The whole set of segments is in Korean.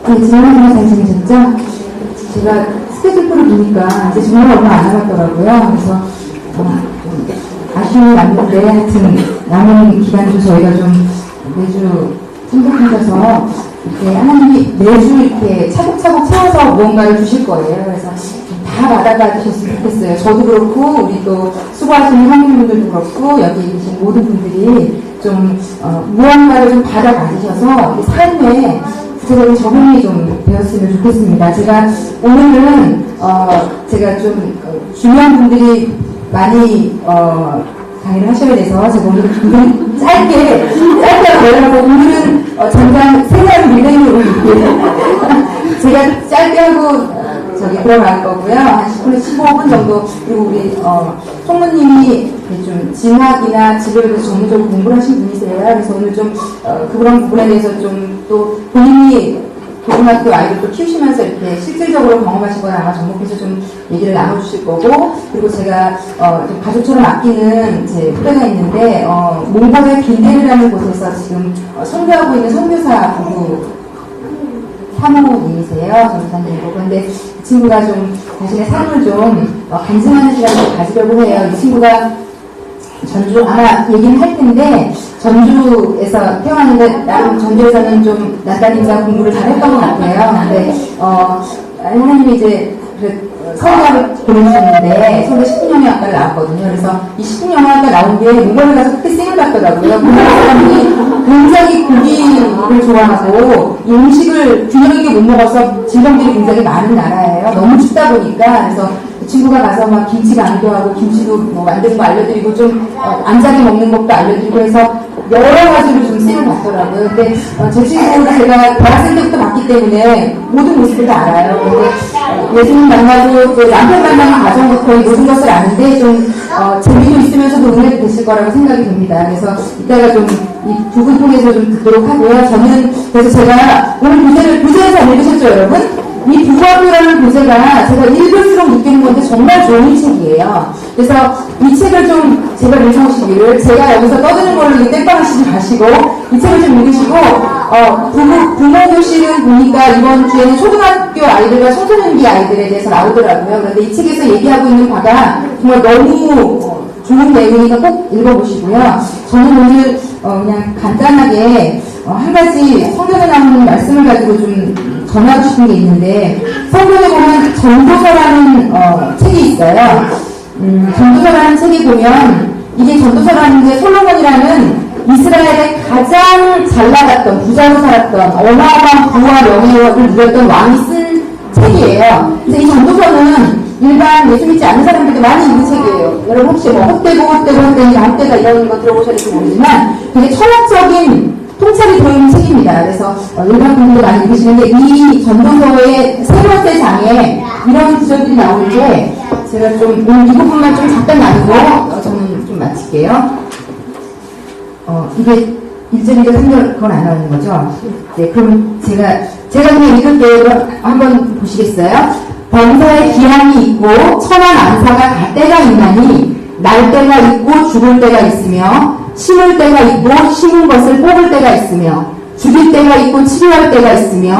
네, 지난번에 잘 지내셨죠? 제가 스케줄표를 보니까 이제 정말 얼마 안 남았더라고요. 그래서 아쉬움이 남는데 하여튼 남은 기간도 저희가 좀 매주 생각하셔서 이렇게 하나님이 매주 이렇게 차곡차곡 채워서 무언가를 주실 거예요. 그래서 다 받아가 주셨으면 좋겠어요. 저도 그렇고 우리 또 수고하시는 성인분들도 그렇고 여기 계신 모든 분들이 좀 무언가를 좀 받아 가지셔서 삶에 구체적인 적응이 좀 되었으면 좋겠습니다. 제가 오늘은 제가 좀 중요한 분들이 많이 강의를 하셔야 돼서 제가 오늘 굉장히 짧게 하려고 오늘은 잠깐 생활 릴레이로 제가 짧게 하고 들어갈 거고요. 한 10분, 15분 정도. 그리고 우리 총무님이 좀 진학이나 진로에 대해서 전문적으로 공부를 하신 분이세요. 그래서 오늘 좀 그런 부분에 대해서 좀 또 본인이 고등학교 아이들 또 키우시면서 이렇게 실질적으로 경험하신 걸 아마 접목해서 좀 얘기를 나눠주실 거고, 그리고 제가 좀 가족처럼 아끼는 제 후배가 있는데 몽골의 빈데르라는 곳에서 지금 선교하고 있는 선교사 부부 사모님이세요. 전도사님이고. 그런데 이 친구가 좀 자신의 삶을 좀 간증하는 시간을 가지려고 해요. 이 친구가 전주, 아마 얘기는 할 텐데, 전주에서 태어났는데, 나름 전주에서는 좀 낯다림과 공부를 잘했던 것 같아요. 근데, 하나님이 이제, 서울대학을 보내주셨는데, 서울대 식품영양학과를 나왔거든요. 그래서 이 식품영양학과 나온 게 몽골에 가서 그렇게 쌩을 받더라고요. 그 사람이 굉장히 고기를 좋아하고, 이 음식을 균형 있게 못 먹어서 질병들이 굉장히 많은 나라예요. 너무 춥다 보니까. 그래서 그 친구가 가서 막 김치 강도하고 김치도 뭐 만드는 거 알려드리고 좀 안자게 먹는 것도 알려드리고 해서 여러 가지로 좀 쌩을 받더라고요. 근데 제 친구를 제가 대학생 때부터 봤기 때문에 모든 모습을 다 알아요. 근데 예수님 만나고 또 남편 만나는 과정부터 이 모든 것을 아는데 좀 재미도 있으면서도 은혜도 되실 거라고 생각이 됩니다. 그래서 이따가 좀 이 두 분 통해서 좀 듣도록 하고요. 저는 그래서 제가 오늘 교재에서 안 읽으셨죠, 여러분? 이 부부학교라는 교재가 제가 읽을수록 느끼는 건데 정말 좋은 책이에요. 그래서 이 책을 좀 제가 읽으시기를, 제가 여기서 떠드는 걸로 땜빵하시지 마시고 이 책을 좀 읽으시고, 부모교실은 보니까 이번 주에는 초등학교 아이들과 청소년기 아이들에 대해서 나오더라고요. 그런데 이 책에서 얘기하고 있는 바가 정말 너무 좋은 내용이니까 꼭 읽어보시고요. 저는 오늘 그냥 간단하게 한 가지 성경에 나오는 말씀을 가지고 좀 전하고 싶은 게 있는데, 성경에 보면 전도서라는 책이 있어요. 전도서라는 책에 보면, 이게 전도서라는 게 솔로몬이라는 이스라엘의 가장 잘 나갔던, 부자로 살았던, 어마어마한 부와 명예를 누렸던 왕이 쓴 책이에요. 그래서 이 전도서는 일반 예수 믿지 않는 사람들도 많이 읽는 책이에요. 여러분 혹시 뭐 헛되다 이런 거 들어보셨는지 모르지만 되게 철학적인 통찰이 들어있는 책입니다. 그래서 일반 분들도 많이 읽으시는데, 이 전도서의 세 번째 장에 이런 구절들이 나오는데, 제가 좀 오늘 이 부분만 좀 잠깐 나누고 저는 좀 마칠게요. 이게 1절인가 3절 그건 안 나오는 거죠? 네, 그럼 제가 그냥 읽을게요. 한번 보시겠어요? 범사에 기한이 있고 천한 안사가 갈 때가 있나니, 날 때가 있고 죽을 때가 있으며, 심을 때가 있고 심은 것을 뽑을 때가 있으며, 죽일 때가 있고 치료할 때가 있으며,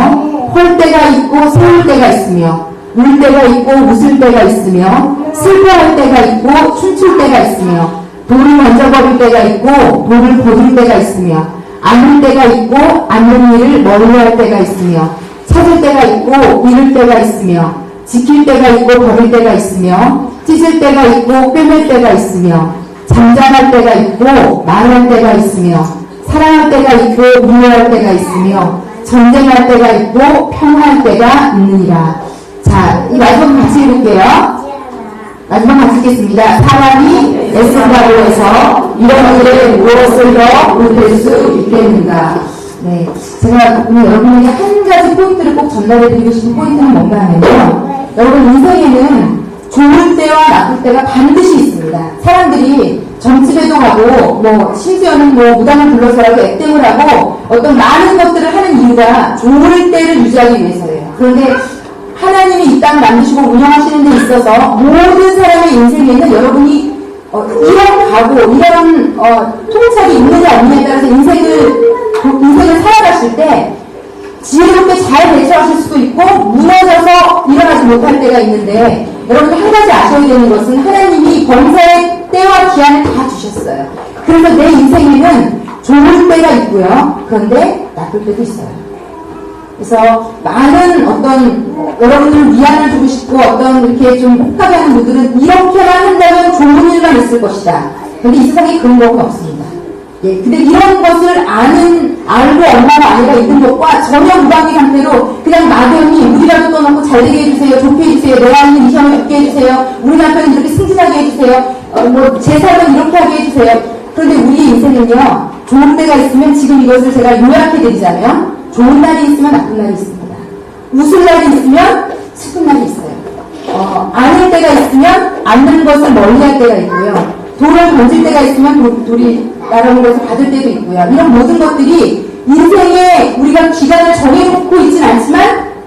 헐 때가 있고 세울 때가 있으며, 울 때가 있고 웃을 때가 있으며, 슬퍼할 때가 있고 춤출 때가 있으며, 돌을 던져버릴 때가 있고 돌을 거둘 때가 있으며, 앉을 때가 있고 앉는 일을 머리로 할 때가 있으며, 찾을 때가 있고 잃을 때가 있으며, 지킬 때가 있고 버릴 때가 있으며, 찢을 때가 있고 꿰맬 때가 있으며, 잠잠할 때가 있고 말할 때가 있으며, 사랑할 때가 있고 미워할 때가 있으며, 전쟁할 때가 있고 평화할 때가 있느니라. 자, 이 마지막 같이 읽을게요. 마지막 같이 읽겠습니다. 사람이 애쓴다고 해서 이런 일에 무엇을 더 못할 수 있겠는가. 네, 제가 오늘 여러분에게 한 가지 포인트를 꼭 전달해드리고 싶은 포인트는 뭔가 하면요, 여러분 인생에는 좋을 때와 나쁠 때가 반드시 있습니다. 사람들이 점집에도 가고 뭐 심지어는 뭐 무당을 불러서라도 액땜을 하고 어떤 많은 것들을 하는 이유가 좋을 때를 유지하기 위해서예요. 그런데 하나님이 이 땅을 만드시고 운영하시는 데 있어서 모든 사람의 인생에는 여러분이 이런 각오, 이런 통찰이 있느냐 없느냐에 따라서 인생을 살아가실 때 지혜롭게 잘 대처하실 수도 있고 무너져서 일어나지 못할 때가 있는데 여러분들 한 가지 아셔야 되는 것은 하나님이 범사의 때와 기한을 다 주셨어요. 그래서 내 인생에는 좋을 때가 있고요. 그런데 나쁠 때도 있어요. 그래서 많은 어떤 여러분들 위안을 주고 싶고 어떤 이렇게 좀 혹하게 하는 분들은 이렇게만 한다면 좋은 일만 있을 것이다. 근데 이 세상에 그런 건 없습니다. 예, 근데 이런 것을 알고 엄마와 아내가 있는 것과 전혀 무관계 상태로 그냥 막연히 우리라도 떠놓고 잘 되게 해주세요, 좋게 해주세요, 내가 있는 이 시험을 좋게 해주세요, 우리 남편은 이렇게 승진하게 해주세요, 제 삶은 이렇게 하게 해주세요. 그런데 우리 인생은요, 좋은 때가 있으면 지금 이것을 제가 요약해 드리자면 좋은 날이 있으면 나쁜 날이 있습니다. 웃을 날이 있으면 슬픈 날이 있어요. 아는 때가 있으면 아는 것을 멀리할 때가 있고요. 돌을 던질 때가 있으면 돌이 날아오는 것을 받을 때도 있고요. 이런 모든 것들이 인생에 우리가 기간을 정해놓고 있진 않지만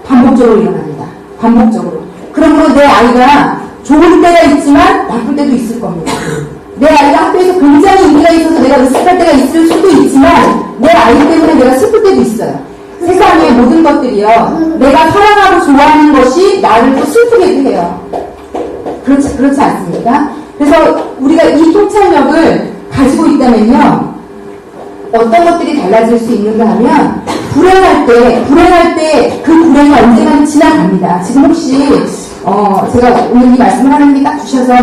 반복적으로 일어납니다. 반복적으로. 그러므로 내 아이가 좋을 때가 있지만 나쁠 때도 있을 겁니다. 내 아이가 학교에서 굉장히 인기가 있어서 내가 으쓱할 때가 있을 수도 있지만 내 아이 때문에 내가 슬플 때도 있어요. 세상의 모든 것들이요. 내가 사랑하고 좋아하는 것이 나를 또 슬프게 해요. 그렇지 않습니까? 그래서 우리가 이 통찰력을 가지고 있다면요. 어떤 것들이 달라질 수 있는가 하면 불행할 때 그 불행이 언젠가는 지나갑니다. 지금 혹시 제가 오늘 이 말씀을 하나님이 딱 주셔서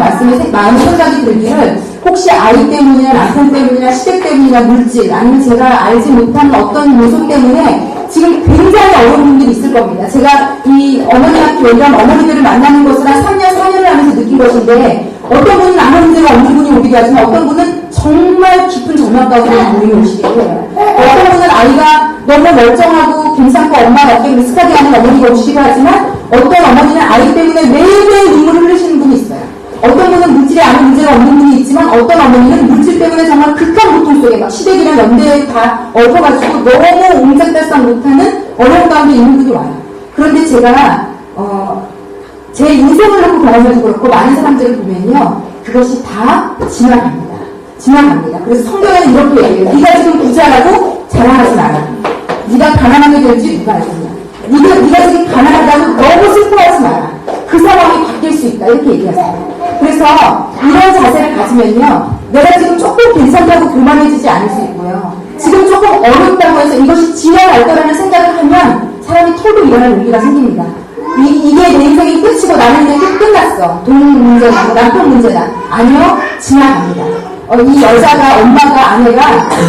마음의 생각이 들기를 혹시 아이 때문이나 남편 때문이나 시댁 때문이나 물질 아니면 제가 알지 못하는 어떤 요소 때문에 지금 굉장히 어려운 분들이 있을 겁니다. 제가 이 어머니학교 이런 어머니들을 만나는 것을 한 3년, 4년을 하면서 느낀 것인데 어떤 분은 아무 문제가 없는 분이 오기도 하지만 어떤 분은 정말 깊은 절망 가운데 모임에 오시기도 해요. 어떤 분은 아이가 너무 멀쩡하고 괜찮고 엄마가 어깨 으쓱하게 하는 어머니가 오시기도 하지만 어떤 어머니는 아이 때문에 매일매일 눈물을 흘리시는 분이 있어요. 어떤 분은 물질에 아무 문제가 없는 분이 있지만 어떤 어머니는 물질 때문에 정말 극한 고통 속에 막 시댁이랑 연대에 다 얽혀가지고 너무 옹짝달싹 못하는 어려운 가운데 있는 분이 와요. 그런데 제가 제 인생을 놓고 경험해서 그렇고 많은 사람들을 보면요. 그것이 다 지나갑니다. 지나갑니다. 그래서 성경에는 이렇게 얘기해요. 네가 지금 부자라고 자랑하지 마라. 네가 가난하게 될지 누가 알겠냐. 네가 지금 가난하다고 너무 슬퍼하지 마라. 그 상황이 바뀔 수 있다. 이렇게 얘기하세요. 그래서 이런 자세를 가지면요. 내가 지금 조금 괜찮다고 교만해지지 않을 수 있고요. 지금 조금 어렵다고 해서 이것이 지나갈 거라는 생각을 하면 사람이 털고 일어날 용기가 생깁니다. 이게 내 인생이 끝이고 나는 이제 끝났어. 돈 문제다, 남편 문제다. 아니요, 지나갑니다. 이 여자가, 엄마가, 아내가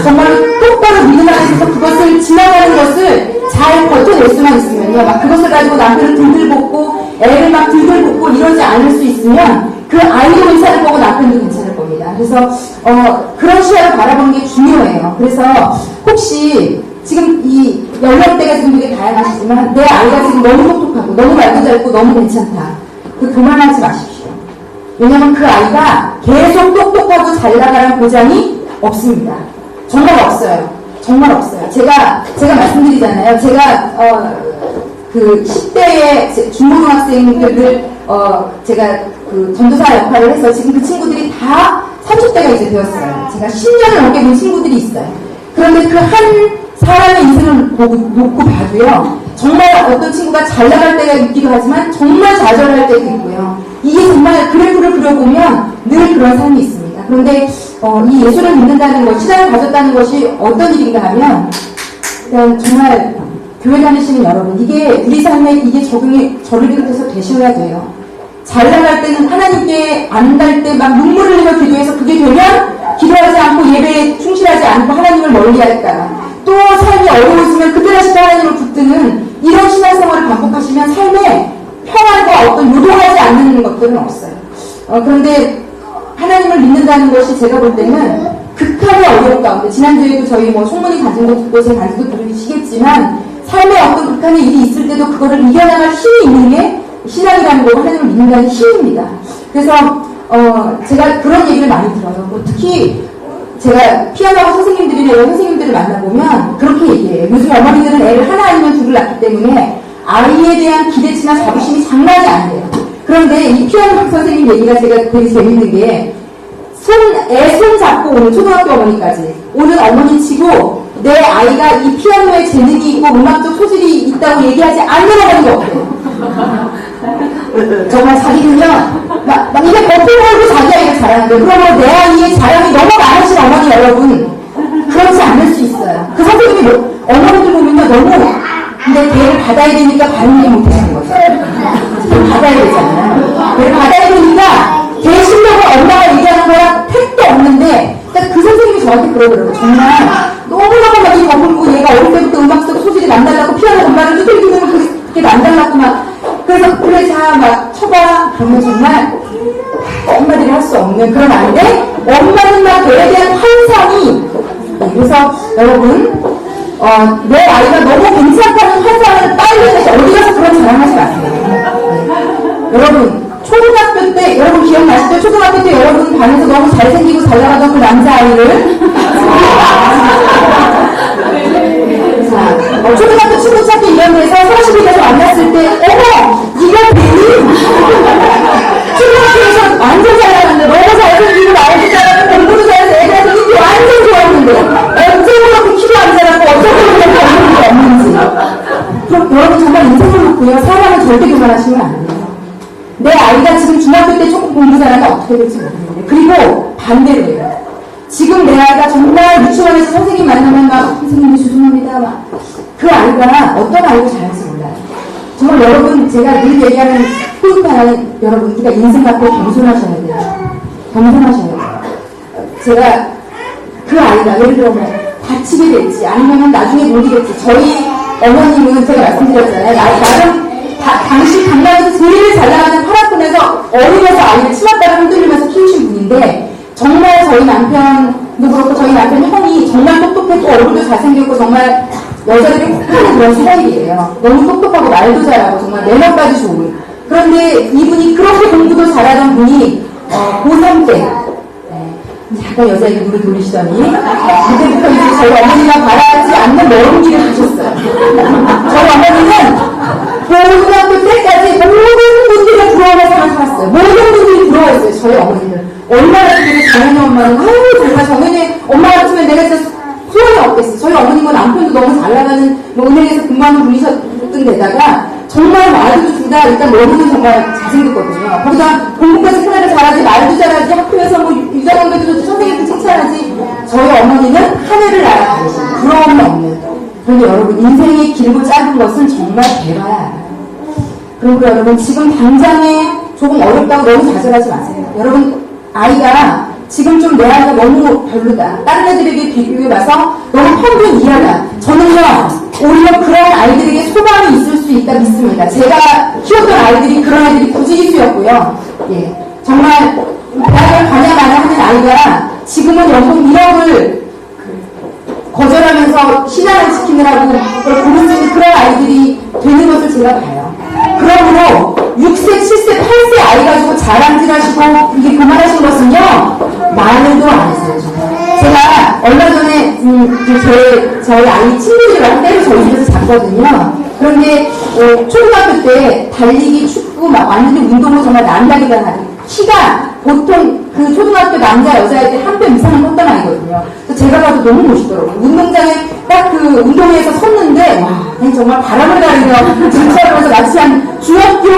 정말 똑바로 믿음 안에 있어서 그것을 지나가는 것을 잘 버텨낼 수만 있으면요. 막 그것을 가지고 남편을 들들볶고, 애를 막 들들볶고 이러지 않을 수 있으면 그 아이도 괜찮을 거고 남편도 괜찮을 겁니다. 그래서, 그런 시야를 바라보는 게 중요해요. 그래서 혹시 지금 이 연령대가 지금 되게 다양하시지만 내 아이가 지금 너무 똑똑하고 너무 말도 잘고 너무 괜찮다. 그만하지 마십시오. 왜냐하면 그 아이가 계속 똑똑하고 잘 나가는 보장이 없습니다. 정말 없어요. 정말 없어요. 제가 말씀드리잖아요. 제가 그 10대의 중고등학생들을 제가 그 전도사 역할을 해서 지금 그 친구들이 다 30대가 이제 되었어요. 제가 10년을 넘게 본 친구들이 있어요. 그런데 그 한 사람의 인생을 놓고 봐도요. 정말 어떤 친구가 잘 나갈 때가 있기도 하지만 정말 좌절할 때도 있고요. 이게 정말 그래프를 그려보면 늘 그런 삶이 있습니다. 그런데 이 예수를 믿는다는 것, 신앙을 가졌다는 것이 어떤 일인가 하면 정말 교회 다니시는 여러분, 이게 우리 삶에 이게 저를 비롯해서 되셔야 돼요. 잘 나갈 때는 하나님께 안 갈 때 막 눈물을 흘리며 기도해서 그게 되면 기도하지 않고 예배에 충실하지 않고 하나님을 멀리하다가 또 삶이 어려워지면 그때 다시 하나님을 붙드는 이런 신앙생활을 반복하시면 삶에 평안과 어떤 요동하지 않는 것들은 없어요. 그런데 하나님을 믿는다는 것이 제가 볼 때는 극한의 어려움 가운데 지난주에도 저희 송문이 가진 거 듣고 제 간증도 들으시겠지만 삶에 어떤 극한의 일이 있을 때도 그거를 이겨나갈 힘이 있는 게 신앙이라는 거고 하나님을 믿는다는 힘입니다. 그래서 제가 그런 얘기를 많이 들어요. 특히 제가 피아노 선생님들을 만나보면 그렇게 얘기해요. 요즘 어머니들은 애를 하나 아니면 둘을 낳기 때문에 아이에 대한 기대치나 자부심이 장난이 아니에요. 그런데 이 피아노 선생님 얘기가 제가 되게 재밌는 게 애 손 잡고 오는 초등학교 어머니까지 오는 어머니 치고 내 아이가 이 피아노에 재능이 있고 음악적 소질이 있다고 얘기하지 않는 어머니가 없대요. 정말 자기는요, 막 이게 거꾸로 하고 자기 아이를 자랑하는데, 그러면 내 아이의 자랑이 너무 많으신 어머니 여러분, 그렇지 않을 수 있어요. 그 선생님이 어머니들 보면요, 너무, 근데 걔를 받아야 되니까 반응이 못하는 거죠. 받아야 되잖아요. 걔를 받아야 되니까, 걔 실력을 엄마가 얘기하는 거랑 택도 없는데, 그러니까 그 선생님이 저한테 그러더라고요. 정말, 너무너무 막 이 버블고 얘가 어릴 때부터 음악적 소질이 남달라고 피아노 엄마를 두들기는 그게 남달라고 막, 그래서 그래 자 막 쳐봐 그러면 정말 엄마들이 할 수 없는 그런 아이인데 엄마는 막 걔에 대한 환상이 그래서 여러분 내 아이가 너무 괜찮다는 환상을 빨리 해서 어디 가서 그런 자랑하지 마세요. 네. 여러분 초등학교 때 여러분 기억나시죠? 초등학교 때 여러분 반에서 너무 잘생기고 잘 나가던 그 남자아이를 자, 초등학교 친구 찾기 이런 데서 30일 돼서 만났을 때 어머! 네가 되니? 초등학교에서 완전 잘 나갔는데 너무 잘생기고 말도 잘하고 공부도 잘해서 애들한테 인기 완전 좋았는데 언제 그렇게 키도 안 자라고 어쩌고 그렇게 없는 게 없는지 그럼 여러분 정말 인생을 놓고요 사람은 절대 교만하시면 안 돼요. 내 아이가 지금 중학교 때 조금 공부 잘하면 어떻게 될지 모르겠는데 그리고 반대로 해요. 지금 내 아이가 정말 유치원에서 선생님 만나면 막 선생님 죄송합니다 막 그 아이가 어떤 아이가 잘할지 몰라요. 정말 여러분 제가 늘 얘기하는 포인트는 여러분 우리가 인생 갖고 겸손하셔야 돼요. 겸손하셔야 돼요. 제가 그 아이가 예를 들어 뭐 다치게 될지 아니면 나중에 못 이겠지 저희 어머님은 제가 말씀드렸잖아요. 나름 당시 강남에서 제일 잘 나가는 파라콘에서 어린에서 아이를 치맛바람 흔들리면서 키우신 분인데 정말 저희 남편도 그렇고 저희 남편 형이 정말 똑똑했고 얼굴도 잘생겼고 정말 여자들이 혹하는 그런 스타일이에요. 너무 똑똑하고 말도 잘하고 정말 매너까지 좋은. 그런데 이분이 그렇게 공부도 잘하던 분이 고3 때 약간 여자 이름으로 돌리시더니 그때부터 이제 저희 어머니가 바라지 않는 먼 길을 가셨어요. 저희 어머니는 고등학교 때까지 모든 분들이 부러워서 살았어요. 모든 분들이 부러워했어요. 저희 어머니는. 얼마나 그게 정현이 엄마는 아유 정말 정현이 엄마 같으면 내가 진짜 소원이 없겠어. 저희 어머님은 남편도 너무 잘 나가는 뭐 은행에서 근무하는 분이셨던 데다가 정말 말도 둘 다 일단 너무는 정말 잘생겼거든요. 거기다 공부까지 하나를 잘하지 말도 잘하지 학교에서 뭐 유장한데도 좋지 선생님도 칭찬하지. 저희 어머니는 하늘을 날아다니시는 부러움이 없는. 그런데 여러분 인생의 길고 짧은 것은 정말 배워야 알아요. 그리고 여러분 지금 당장에 조금 어렵다고 너무 좌절하지 마세요. 여러분 아이가 지금 좀 내 아이가 너무 별로다. 다른 애들에게 비교해봐서 너무 평균 이하다. 저는요, 오히려 그런 아이들에게 소감이 있을 수 있다 믿습니다. 제가 키웠던 아이들이 그런 아이들이 굳이 일수였고요. 예. 정말 대학을 가냐마냐 하는 아이가 지금은 연봉 1억을 거절하면서 신앙을 지키느라고 그걸 고를 수 있는 그런 아이들이 되는 것을 제가 봐요. 그러므로 6세, 7세, 8세 아이 가지고 자랑질하시고 이게 그만하신 것은요 말도 안 했어요. 제가 얼마 전에 저희 아이 친구들이랑 때를 저희 집에서 잤거든요. 그런데 초등학교 때 달리기, 축구 막 완전히 운동을 정말 남다리가 하는 키가 보통 그 초등학교 남자 여자애들 한 뼘 이상은 컸던 아이거든요. 그래서 제가 봐도 너무 멋있더라고요. 운동장에 딱 그 운동회에서 섰는데 와 정말 바람을 가리며 진짜로서 마치 한 중학교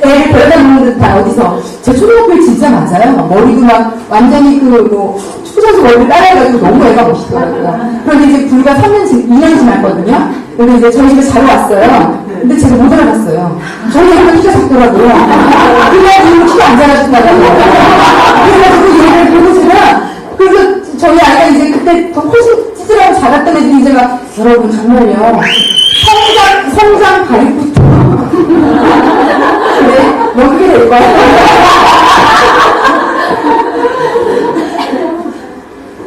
애를 데려다 놓는 듯한 어디서 제 초등학교에 진짜 맞아요. 머리도 막 완전히 그 축구선수 머리를 따라해가지고 너무 애가 멋있더라고요. 그런데 이제 불과 2년 지났거든요. 그래서 이제 저희 집에 자러 왔어요. 근데 제가 못 알아봤어요. 저희 애가 키가 작더라고요. 그래가지고 키가 안 자라준다고요. 그래가지고 얘를 보고 제가 그래서 저희 아이가 이제 그때 더 훨씬 찌질하고 작았던 애들이 이제 막 여러분 정말요. 성장 발육부터 네? 뭐 그게 될까요?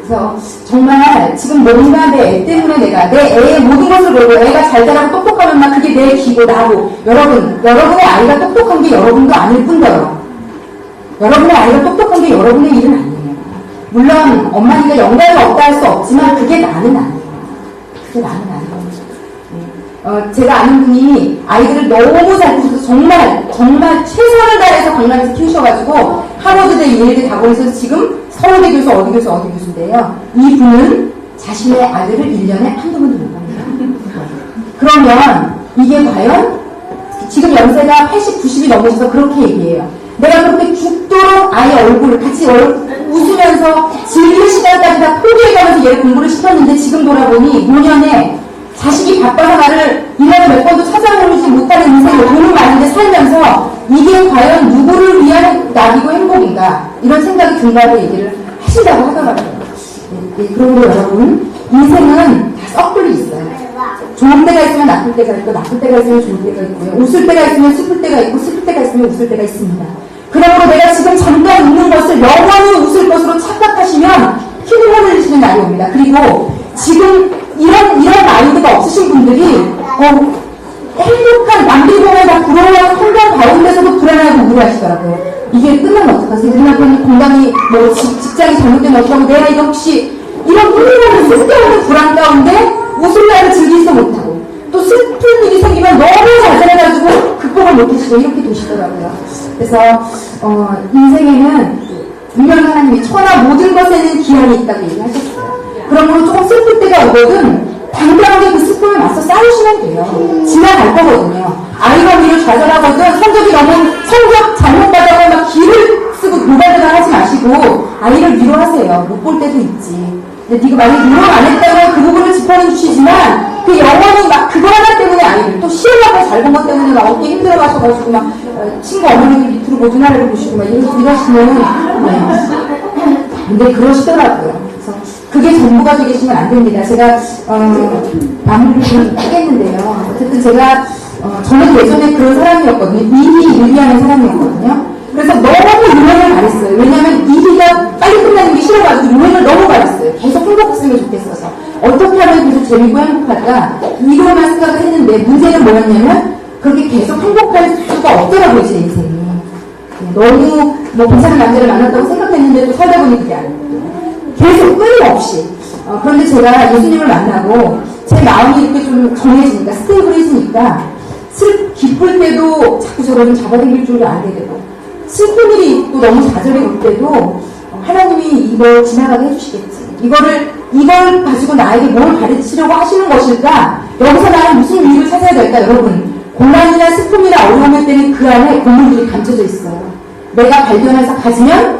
그래서 정말 지금 뭔가 내 애 때문에 내가 내 애의 모든 것을 보고 애가 잘 자라고 똑똑하면 막 그게 내 기고 나고 여러분의 아이가 똑똑한 게 여러분도 아닐 뿐더러 여러분의 아이가 똑똑한 게 여러분의 일은 아니에요. 물론 엄마니까 영감이 없다 할 수 없지만 그게 나는 아니에요. 그게 나는 아니에요. 제가 아는 분이 아이들을 너무 잘 키우셔서 정말 최선을 다해서 강남에서 키우셔가지고 하버드대 예일대 다보에서 지금 서울대 교수 어디 교수인데요. 이 분은 자신의 아들을 1년에 한두 번도 못 봅니다. 그러면 이게 과연 지금 연세가 80, 90이 넘으셔서 그렇게 얘기해요. 내가 그렇게 죽도록 아이 얼굴을 같이 웃으면서 즐길 시간까지 다 포기해가면서 얘를 공부를 시켰는데 지금 돌아보니 5년에 자식이 바빠서 나를 1년에 몇 번도 찾아보지 못하는 인생을 돈을 많은데 살면서 이게 과연 누구를 위한 낙이고 행복인가 이런 생각이 든다고 얘기를 하신다고 하더라고요. 그러므로 여러분 인생은 다 썩들이 있어요. 좋은 때가 있으면 나쁠 때가 있고 나쁠 때가 있으면 좋은 때가 있고요. 웃을 때가 있으면 슬플 때가 있고 슬플 때가 있으면 웃을 때가 있습니다. 그러므로 내가 지금 잠깐 웃는 것을 영원히 웃을 것으로 착각하시면 힘을 흘리시는 날이 옵니다. 그리고 지금 이런 마인드가 없으신 분들이 행복한 남들 보면 다 부러워하는 환경 가운데서도 불안하고 우울하시더라고요. 이게 끝나면 어떡하세요? 우리 남편이 건강이 직장이 잘못되면 어떡하고 내가 이거 혹시 이런 불안한 쓸데없는 불안 가운데 웃을 날을 즐기지 못하고 또 슬픈 일이 생기면 너무 자살해가지고 극복을 못하시고 이렇게 되시더라고요. 그래서 인생에는 분명히 하나님이 천하 모든 것에는 기한이 있다고 얘기하셨어요. 그러므로 조금 슬플 때가 오거든 당당하게 그 슬픔에 맞서 싸우시면 돼요. 지나갈 거거든요. 아이가 위로 좌절하거든 성적 잘못 받아서 막 기를 쓰고 노발대발 하지 마시고 아이를 위로하세요. 못 볼 때도 있지. 근데 네가 만약에 노력 안 했다면 그 부분을 짚어주시지만 그 영원히 막 그거 하나 때문에 아이를 또 시험하고 잘 본 것 때문에 막 어깨 힘들어 가셔가지고 막 친구 어머니들 밑으로 모준하려고 보시고 막 이러시면 근데 그러시더라고요. 그래서 그게 전부가 되게 계시면 안 됩니다. 제가 마무리를 좀 하겠는데요. 어쨌든 제가 저는 예전에 그런 사람이었거든요. 일이 하는 사람이었거든요. 그래서 너무 유행을 바랬어요. 왜냐면 일이가 빨리 끝나는 게 싫어가지고 유행을 너무 바랬어요. 계속 행복했으면 좋겠어서. 어떻게 하면 계속 재미있고 행복할까? 이거만 생각을 했는데 문제는 뭐였냐면 그렇게 계속 행복할 수가 없더라고요, 제 인생이. 너무 괜찮은 남자를 만났다고 생각했는데도 살다 보니 그게 아니에요. 계속 끊임없이. 그런데 제가 예수님을 만나고 제 마음이 이렇게 좀 정해지니까 스테이블해지니까 기쁠 때도 자꾸 저를 좀 잡아당길 줄을 알게 되고 슬픈 일이 있고 너무 좌절이 올 때도 하나님이 이걸 지나가게 해주시겠지. 이걸 가지고 나에게 뭘 가르치려고 하시는 것일까? 여기서 나는 무슨 이유를 찾아야 될까, 여러분? 고난이나 슬픔이나 어려움일 때는 그 안에 고민들이 감춰져 있어요. 내가 발견해서 가지면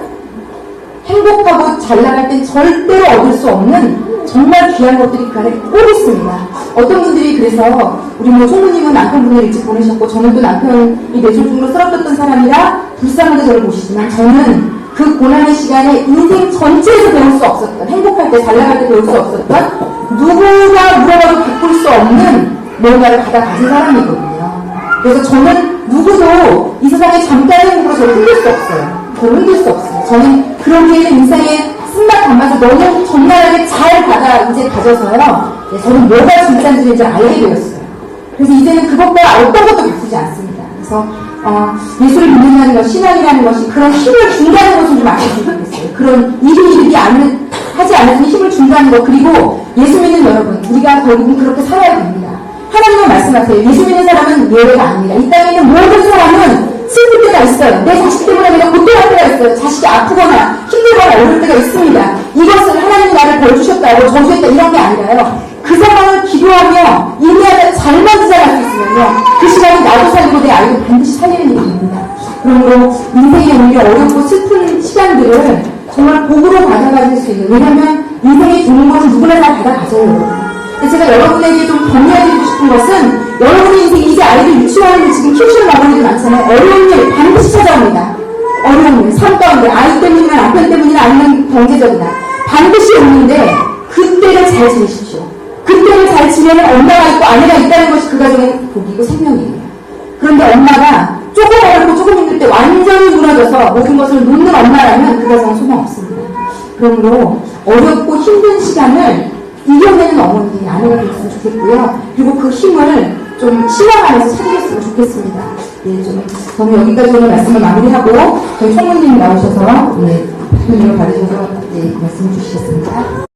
행복하고 잘 나갈 땐 절대로 얻을 수 없는 정말 귀한 것들이 그 안에 꼭 있습니다. 어떤 분들이 그래서 우리 총무님은 남편분을 일찍 보내셨고 저는 또 남편이 뇌졸중으로 쓰러졌던 사람이라 불쌍하게 저를 보시지만 저는 그 고난의 시간에 인생 전체에서 배울 수 없었던 행복할 때 잘 나갈 때 배울 수 없었던 누구나 물어봐도 바꿀 수 없는 뭔가를 받아 가진 사람이거든요. 그래서 저는 누구도 이 세상에 잠깐의 행복으로 저를 흔들 수 없어요. 저를 흔들 수 없어요. 저는 그런 기회를 인생에 쓴맛 담아서 너무 적나라하게 잘 가져서요. 저는 뭐가 진짜인지 알게 되었어요. 그래서 이제는 그것과 어떤 것도 바꾸지 않습니다. 그래서 예수를 믿는다는 것, 신앙이라는 것이 그런 힘을 준다는 것을 좀 아셨으면 좋겠어요. 그런 일이 하지 않으면 힘을 준다는 것. 그리고 예수 믿는 여러분, 우리가 결국은 그렇게 살아야 됩니다. 하나님은 말씀하세요. 예수 믿는 사람은 예외가 아닙니다. 이 땅에 있는 모든 사람은 슬플 때가 있어요. 내 자식 때문에 내가 고통할 때가 있어요. 자식이 아프거나 힘들거나 어려울 때가 있습니다. 이것을 하나님이 나를 벌 주셨다고 저주했다 이런 게 아니라요. 그 상황을 기도하며 인내하며 잘만 지나갈 수 있으면요. 그 시간에 나도 살리고 내 아이도 반드시 살리는 일입니다. 그러므로 인생의 오히려 어렵고 슬픈 시간들을 정말 복으로 받아가질 수 있는, 왜냐하면 인생의 좋은 것은 누구나 다 받아가져요. 제가 여러분에게 좀 격려해드리고 싶은 것은 여러분의 인생 이제 아이들 유치원을 지금 키우시는 어머니들 많잖아요. 어려운 일 반드시 찾아옵니다. 어려운 일, 삶 가운데 아이 때문이나 남편 때문이나 아니면 경제적이나 반드시 오는데 그때를 잘 지내십시오. 그때를 잘 지내는 엄마가 있고 아내가 있다는 것이 그 가정의 복이고 생명이에요. 그런데 엄마가 조금 어렵고 조금 힘들 때 완전히 무너져서 모든 것을 놓는 엄마라면 그 가정은 소망 없습니다. 그러므로 어렵고 힘든 시간을 이겨내는 어머니, 아내가 됐으면 좋겠고요. 그리고 그 힘을 좀 신앙 안에서 찾으셨으면 좋겠습니다. 예, 저는 여기까지 오늘 말씀을 마무리하고 저희 총무님 나오셔서 대표님을 받으셔서 말씀을 주시겠습니다.